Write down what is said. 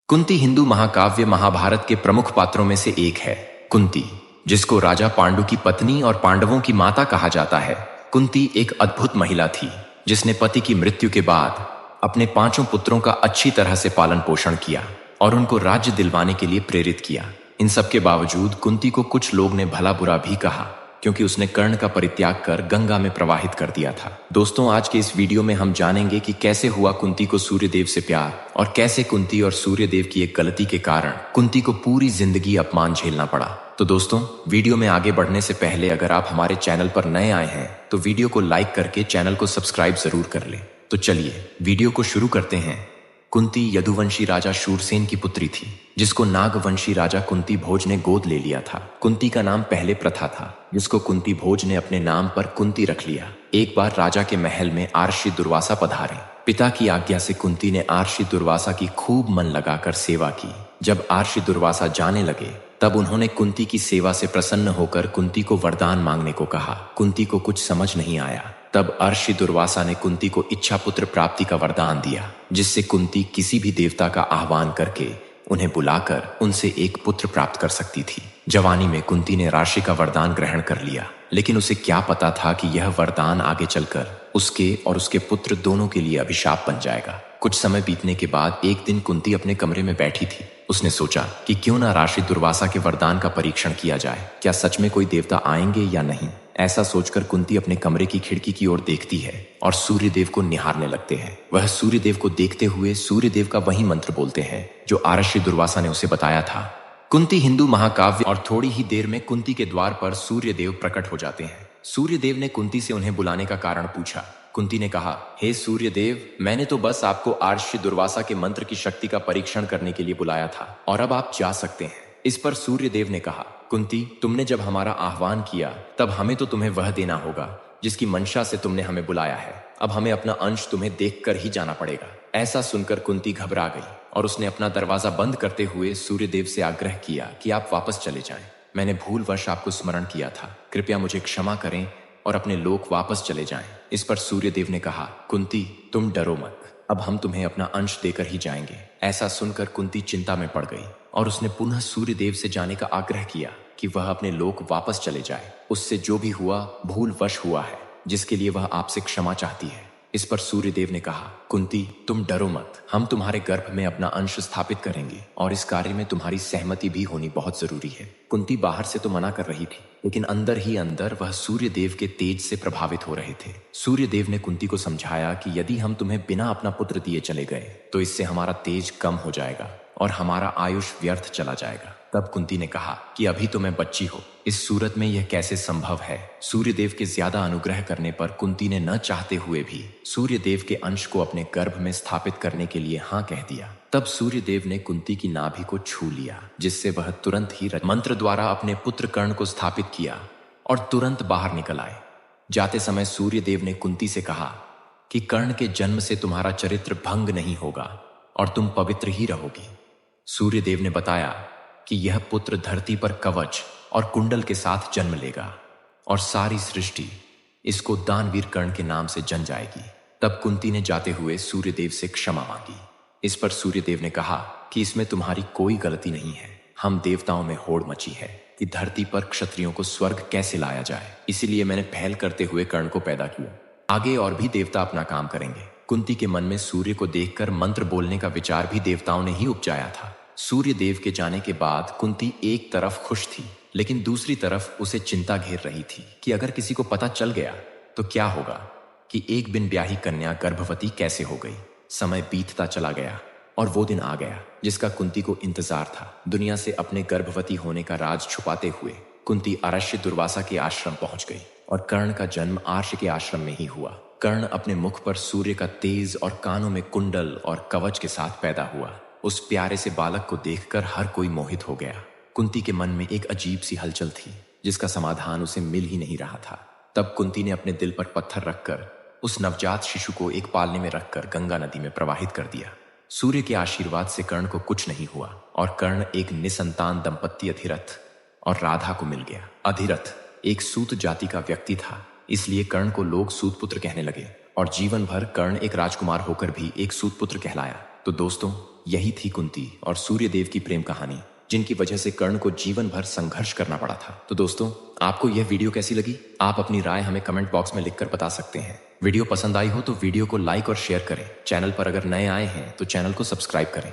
कुंती हिंदू महाकाव्य महाभारत के प्रमुख पात्रों में से एक है। कुंती, जिसको राजा पांडु की पत्नी और पांडवों की माता कहा जाता है, कुंती एक अद्भुत महिला थी जिसने पति की मृत्यु के बाद अपने 5 पुत्रों का अच्छी तरह से पालन पोषण किया और उनको राज्य दिलवाने के लिए प्रेरित किया। इन सब के बावजूद कुंती को कुछ लोग ने भला बुरा भी कहा, क्योंकि उसने कर्ण का परित्याग कर गंगा में प्रवाहित कर दिया था। दोस्तों, आज के इस वीडियो में हम जानेंगे कि कैसे हुआ कुंती को सूर्यदेव से प्यार और कैसे कुंती और सूर्यदेव की एक गलती के कारण कुंती को पूरी जिंदगी अपमान झेलना पड़ा। तो दोस्तों, वीडियो में आगे बढ़ने से पहले अगर आप हमारे चैनल पर नए आए हैं तो वीडियो को लाइक करके चैनल को सब्सक्राइब जरूर कर लें। तो चलिए वीडियो को शुरू करते हैं। कुंती यदुवंशी राजा शूरसेन की पुत्री थी, जिसको नागवंशी राजा कुंती भोज ने गोद ले लिया था। कुंती का नाम पहले प्रथा था, जिसको कुंती भोज ने अपने नाम पर कुंती रख लिया। एक बार राजा के महल में आर्षि दुर्वासा पधारे। पिता की आज्ञा से कुंती ने आर्षि दुर्वासा की खूब मन लगाकर सेवा की। जब आर्षि दुर्वासा जाने लगे तब उन्होंने कुंती की सेवा से प्रसन्न होकर कुंती को वरदान मांगने को कहा। कुंती को कुछ समझ नहीं आया। तब आर्षि दुर्वासा ने कुंती को इच्छा पुत्र प्राप्ति का वरदान दिया, जिससे कुंती किसी भी देवता का आह्वान करके उन्हें बुलाकर उनसे एक पुत्र प्राप्त कर सकती थी। जवानी में कुंती ने राशि का वरदान ग्रहण कर लिया, लेकिन उसे क्या पता था कि यह वरदान आगे चलकर उसके और उसके पुत्र दोनों के लिए अभिशाप बन जाएगा। कुछ समय बीतने के बाद एक दिन कुंती अपने कमरे में बैठी थी। उसने सोचा कि क्यों ना राशि दुर्वासा के वरदान का परीक्षण किया जाए, क्या सच में कोई देवता आएंगे या नहीं। ऐसा सोचकर कुंती अपने कमरे की खिड़की की ओर देखती है और सूर्यदेव को निहारने लगते हैं। वह सूर्यदेव को देखते हुए सूर्यदेव का वही मंत्र बोलते हैं जो आर्षि दुर्वासा ने उसे बताया था। कुंती हिंदू महाकाव्य। और थोड़ी ही देर में कुंती के द्वार पर सूर्यदेव प्रकट हो जाते हैं। सूर्यदेव ने कुंती से उन्हें बुलाने का कारण पूछा। कुंती ने कहा, हे सूर्यदेव, मैंने तो बस आपको आर्षि दुर्वासा के मंत्र की शक्ति का परीक्षण करने के लिए बुलाया था और अब आप जा सकते हैं। इस पर सूर्यदेव ने कहा, कुंती, तुमने जब हमारा आह्वान किया तब हमें तो तुम्हें वह देना होगा जिसकी मंशा से तुमने हमें बुलाया है। अब हमें अपना अंश तुम्हें देखकर ही जाना पड़ेगा। ऐसा सुनकर कुंती घबरा गई और उसने अपना दरवाजा बंद करते हुए सूर्यदेव से आग्रह किया कि आप वापस चले जाएं। मैंने भूलवश आपको स्मरण किया था, कृपया मुझे क्षमा करें और अपने लोक वापस चले जाएं। इस पर सूर्यदेव ने कहा, कुंती, तुम डरो मत, अब हम तुम्हें अपना अंश देकर ही जाएंगे। ऐसा सुनकर कुंती चिंता में पड़ गई और उसने पुनः सूर्यदेव से जाने का आग्रह किया कि वह अपने लोक वापस चले जाए। उससे जो भी हुआ भूलवश हुआ है, जिसके लिए वह आपसे क्षमा चाहती है। इस पर सूर्यदेव ने कहा, कुंती, तुम डरो मत, हम तुम्हारे गर्भ में अपना अंश स्थापित करेंगे और इस कार्य में तुम्हारी सहमति भी होनी बहुत जरूरी है। कुंती बाहर से तो मना कर रही थी, लेकिन अंदर ही अंदर वह सूर्यदेव के तेज से प्रभावित हो रहे थे। सूर्यदेव ने कुंती को समझाया कि यदि हम तुम्हें बिना अपना पुत्र दिए चले गए तो इससे हमारा तेज कम हो जाएगा और हमारा आयुष व्यर्थ चला जाएगा। तब कुंती ने कहा कि अभी तो मैं बच्ची हो, इस सूरत में यह कैसे संभव है। सूर्यदेव के ज्यादा अनुग्रह करने पर कुंती ने न चाहते हुए भी सूर्यदेव के अंश को अपने गर्भ में स्थापित करने के लिए हाँ कह दिया। तब सूर्यदेव ने कुंती की नाभि को छू लिया, जिससे वह तुरंत ही मंत्र द्वारा अपने पुत्र कर्ण को स्थापित किया और तुरंत बाहर निकल आए। जाते समय सूर्यदेव ने कुंती से कहा कि कर्ण के जन्म से तुम्हारा चरित्र भंग नहीं होगा और तुम पवित्र ही रहोगी। सूर्यदेव ने बताया कि यह पुत्र धरती पर कवच और कुंडल के साथ जन्म लेगा और सारी सृष्टि इसको दानवीर कर्ण के नाम से जन जाएगी। तब कुंती ने जाते हुए सूर्यदेव से क्षमा मांगी। इस पर सूर्यदेव ने कहा कि इसमें तुम्हारी कोई गलती नहीं है। हम देवताओं में होड़ मची है कि धरती पर क्षत्रियों को स्वर्ग कैसे लाया जाए, इसीलिए मैंने पहल करते हुए कर्ण को पैदा किया। आगे और भी देवता अपना काम करेंगे। कुंती के मन में सूर्य को देखकर मंत्र बोलने का विचार भी देवताओं ने ही उपजाया था। सूर्यदेव के जाने के बाद कुंती एक तरफ खुश थी, लेकिन दूसरी तरफ उसे चिंता घेर रही थी कि अगर किसी को पता चल गया तो क्या होगा कि एक बिन ब्याही कन्या गर्भवती कैसे हो गई। समय बीतता चला गया और वो दिन आ गया जिसका कुंती को इंतजार था। दुनिया से अपने गर्भवती होने का राज छुपाते हुए कुंती आर्षि दुर्वासा के आश्रम पहुंच गई और कर्ण का जन्म आर्ष के आश्रम में ही हुआ। कर्ण अपने मुख पर सूर्य का तेज और कानों में कुंडल और कवच के साथ पैदा हुआ। उस प्यारे से बालक को देखकर हर कोई मोहित हो गया। कुंती के मन में एक अजीब सी हलचल थी, जिसका समाधान उसे मिल ही नहीं रहा था। तब कुंती ने अपने दिल पर पत्थर रखकर उस नवजात शिशु को एक पालने में रखकर गंगा नदी में प्रवाहित कर दिया। सूर्य के आशीर्वाद से कर्ण को कुछ नहीं हुआ और कर्ण एक निसंतान दंपत्ति अधिरथ और राधा को मिल गया। अधिरथ एक सूत जाति का व्यक्ति था, इसलिए कर्ण को लोग सूतपुत्र कहने लगे और जीवन भर कर्ण एक राजकुमार होकर भी एक सूतपुत्र कहलाया। तो दोस्तों, यही थी कुंती और सूर्यदेव की प्रेम कहानी, जिनकी वजह से कर्ण को जीवन भर संघर्ष करना पड़ा था। तो दोस्तों, आपको यह वीडियो कैसी लगी? आप अपनी राय हमें कमेंट बॉक्स में लिखकर बता सकते हैं। वीडियो पसंद आई हो तो वीडियो को लाइक और शेयर करें। चैनल पर अगर नए आए हैं तो चैनल को सब्सक्राइब करें।